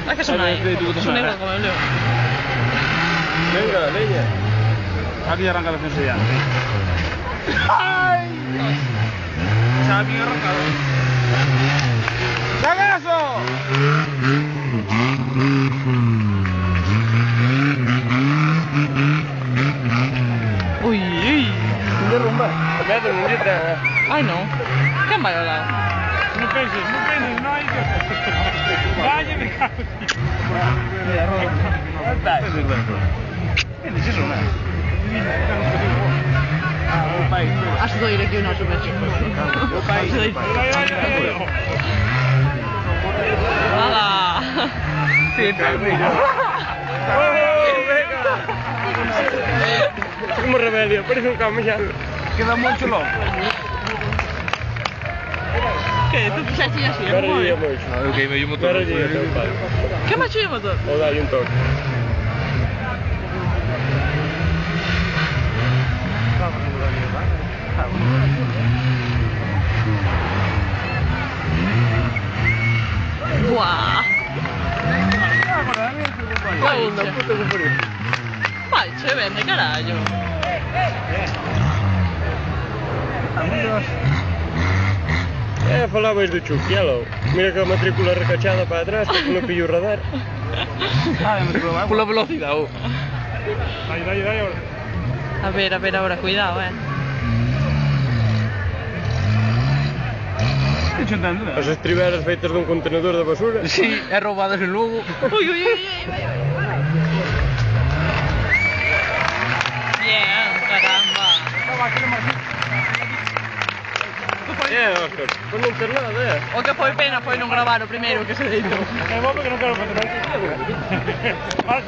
Es que son ahí. Son igual como el león. Venga, leña. Aquí arranca la defensa ya. ¡Ay! Estaba bien arrancado. ¡Sagazo! Uy, uy. Derrumba. Aspetta, non ci tra. Ay, no. ¿Qué mal hablado? No penses, no hay que... Vaya, me cago en ti. Dai. Che dici sono? Has de ir aquí una super. Has de ir. ¡Hala! Como rebelio, parece un camellano. Queda mucho loco. ¿Qué? ¿Tú te has hecho así? Guarda io poi. Ok, me llamo todo. Guarda io teu pai. ¿Qué me ha hecho yo motor? O dai un toque. Buah! Dai una puta che fuori. Vai, ce vende, carajo. Falavas do Chuquielo. Mira que a matrícula recachada para atrás, que non pillo o radar. Por la velocidad, oh. Dai, ahora. A ver ahora, cuidado, Estoy chutando. As estriberas feitas dun contenedor de basura. Sí, é roubadas en Lugo. Uy, uy, uy, Bien, caramba. Oscar, pois non ter nada, O que foi pena foi non gravar o primeiro que se deitou. É bom porque non quero controlar.